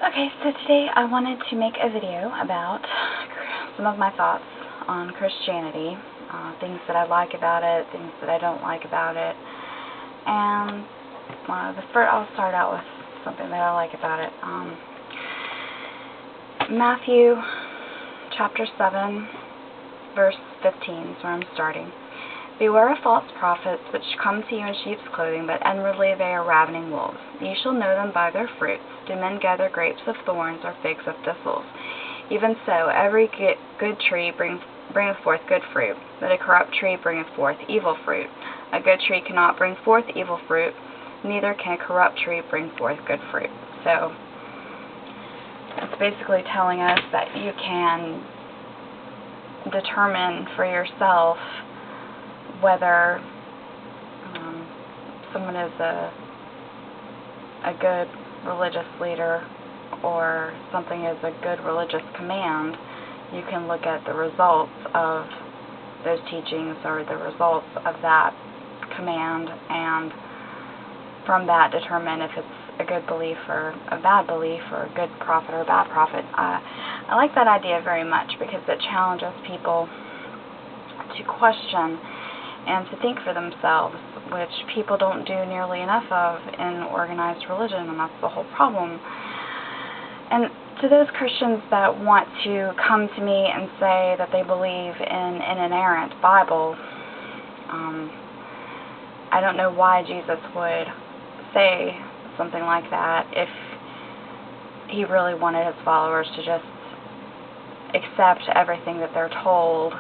Okay, so today I wanted to make a video about some of my thoughts on Christianity, things that I like about it, things that I don't like about it, and I'll start out with something that I like about it. Matthew chapter 7, verse 15 is where I'm starting. Beware of false prophets, which come to you in sheep's clothing, but inwardly they are ravening wolves. You shall know them by their fruits. Do men gather grapes of thorns or figs of thistles? Even so, every good tree bringeth forth good fruit, but a corrupt tree bringeth forth evil fruit. A good tree cannot bring forth evil fruit, neither can a corrupt tree bring forth good fruit. So, it's basically telling us that you can determine for yourself whether someone is a good religious leader or something is a good religious command. You can look at the results of those teachings or the results of that command, and from that determine if it's a good belief or a bad belief, or a good prophet or a bad prophet. I like that idea very much because it challenges people to question and to think for themselves, which people don't do nearly enough of in organized religion, and that's the whole problem. And to those Christians that want to come to me and say that they believe in an inerrant Bible, I don't know why Jesus would say something like that if he really wanted his followers to just accept everything that they're told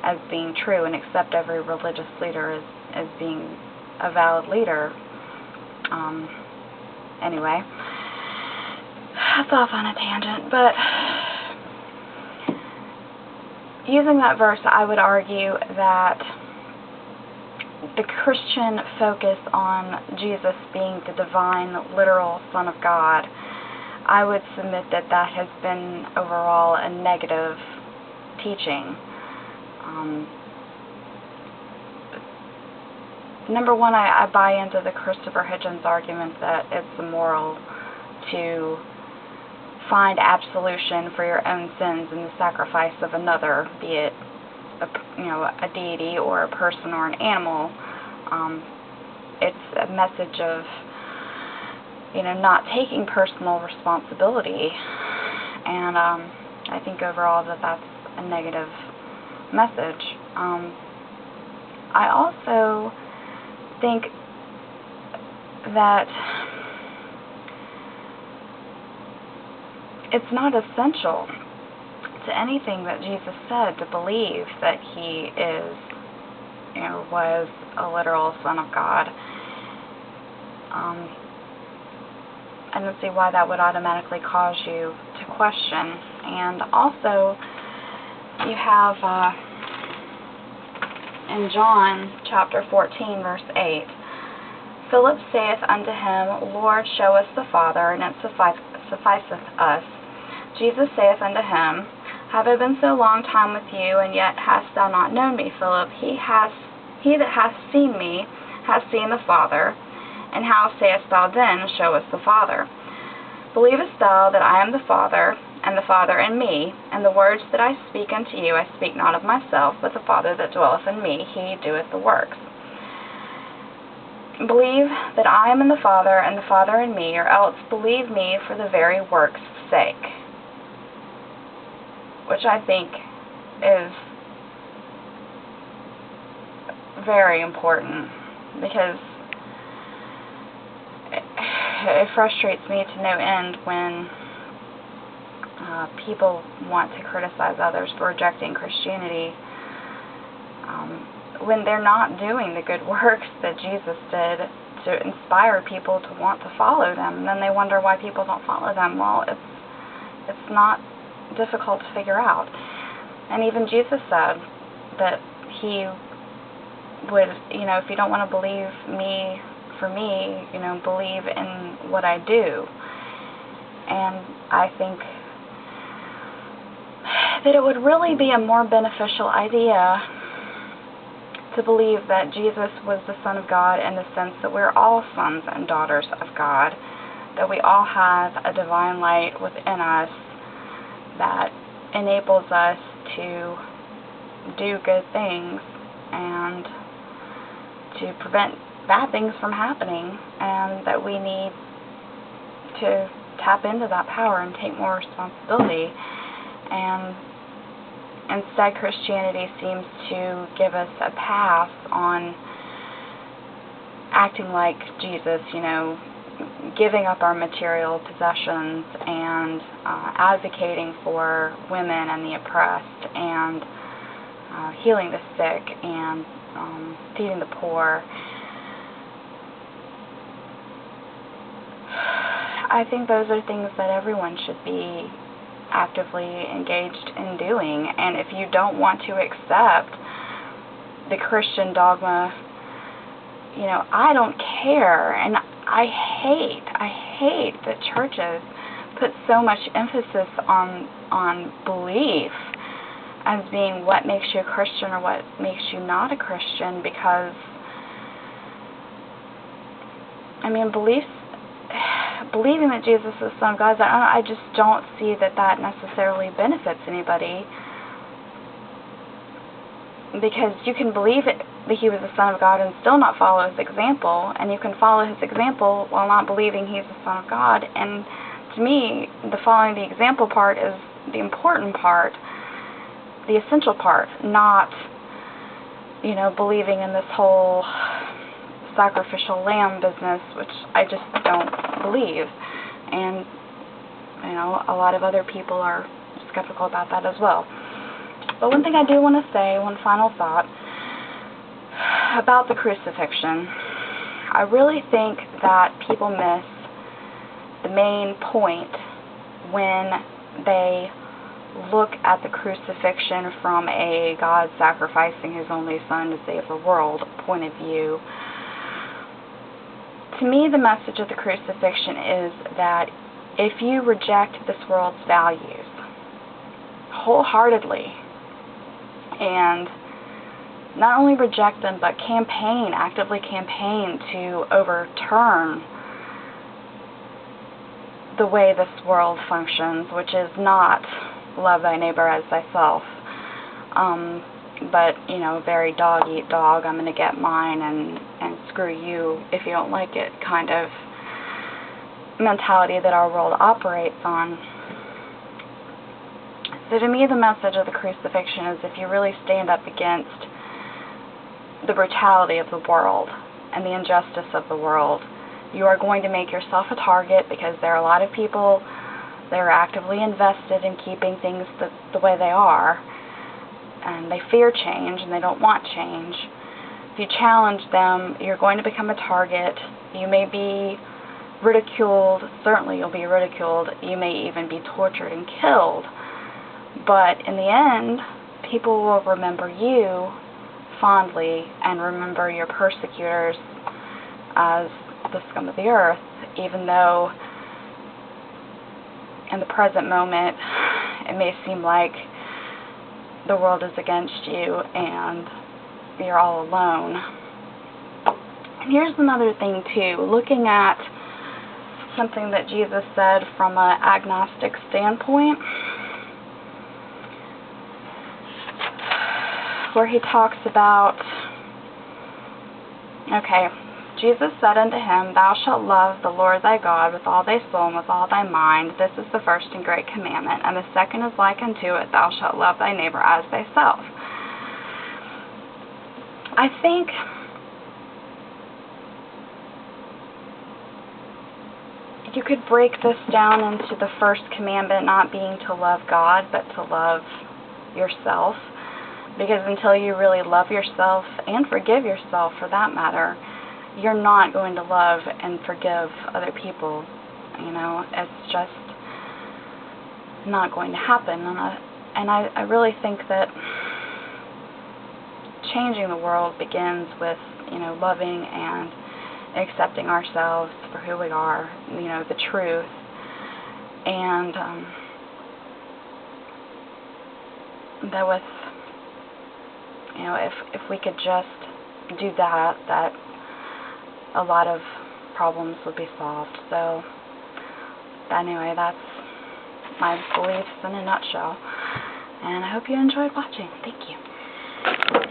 as being true and accept every religious leader as being a valid leader. Anyway, that's off on a tangent, but using that verse, I would argue that the Christian focus on Jesus being the divine, literal Son of God, I would submit that that has been overall a negative teaching. Number one, I buy into the Christopher Hitchens argument that it's immoral to find absolution for your own sins in the sacrifice of another, be it a deity or a person or an animal. It's a message of not taking personal responsibility, and I think overall that's a negative message. I also think that it's not essential to anything that Jesus said to believe that he was a literal Son of God. I don't see why that would automatically cause you to question. And also, you have in John chapter 14, verse 8, Philip saith unto him, Lord, show us the Father, and it sufficeth us. Jesus saith unto him, Have I been so long time with you, and yet hast thou not known me, Philip? He that hath seen me hath seen the Father. And how sayest thou then, Show us the Father? Believest thou that I am the Father, and the Father in me, and the words that I speak unto you I speak not of myself, but the Father that dwelleth in me, he doeth the works. Believe that I am in the Father, and the Father in me, or else believe me for the very works' sake. Which I think is very important, because it frustrates me to no end when people want to criticize others for rejecting Christianity when they're not doing the good works that Jesus did to inspire people to want to follow them. And then they wonder why people don't follow them. Well, it's not difficult to figure out. And even Jesus said that he would, if you don't want to believe me for me, believe in what I do. And I think that it would really be a more beneficial idea to believe that Jesus was the Son of God in the sense that we're all sons and daughters of God, that we all have a divine light within us that enables us to do good things and to prevent bad things from happening, and that we need to tap into that power and take more responsibility. And instead, Christianity seems to give us a pass on acting like Jesus, giving up our material possessions and advocating for women and the oppressed, and healing the sick and feeding the poor. I think those are things that everyone should be actively engaged in doing. And if you don't want to accept the Christian dogma, I don't care. And I hate that churches put so much emphasis on belief as being what makes you a Christian or what makes you not a Christian, because believing that Jesus is the Son of God, I just don't see that necessarily benefits anybody, because you can believe that He was the Son of God and still not follow His example, and you can follow His example while not believing He's the Son of God. And to me, the following the example part is the important part, the essential part, not believing in this whole sacrificial lamb business, which I just don't believe. And a lot of other people are skeptical about that as well. But one thing I do want to say, one final thought about the crucifixion. I really think that people miss the main point when they look at the crucifixion from a God sacrificing His only Son to save the world point of view. To me, the message of the crucifixion is that if you reject this world's values wholeheartedly, and not only reject them, but actively campaign to overturn the way this world functions, which is not love thy neighbor as thyself, but, very dog eat dog, I'm going to get mine and screw you if you don't like it kind of mentality that our world operates on. So to me, the message of the crucifixion is if you really stand up against the brutality of the world and the injustice of the world, you are going to make yourself a target, because there are a lot of people that are actively invested in keeping things the way they are, and they fear change and they don't want change. If you challenge them, you're going to become a target. You may be ridiculed. Certainly you'll be ridiculed. You may even be tortured and killed. But in the end, people will remember you fondly and remember your persecutors as the scum of the earth, even though in the present moment it may seem like the world is against you and you're all alone. And here's another thing too, looking at something that Jesus said from an agnostic standpoint, where He talks about, Jesus said unto him, Thou shalt love the Lord thy God with all thy soul and with all thy mind. This is the first and great commandment. And the second is like unto it, Thou shalt love thy neighbor as thyself. I think you could break this down into the first commandment not being to love God, but to love yourself. Because until you really love yourself, and forgive yourself for that matter, you're not going to love and forgive other people. It's just not going to happen. And I really think that changing the world begins with, loving and accepting ourselves for who we are, the truth. And that with, if we could just do that a lot of problems would be solved. So anyway, that's my beliefs in a nutshell. And I hope you enjoyed watching. Thank you.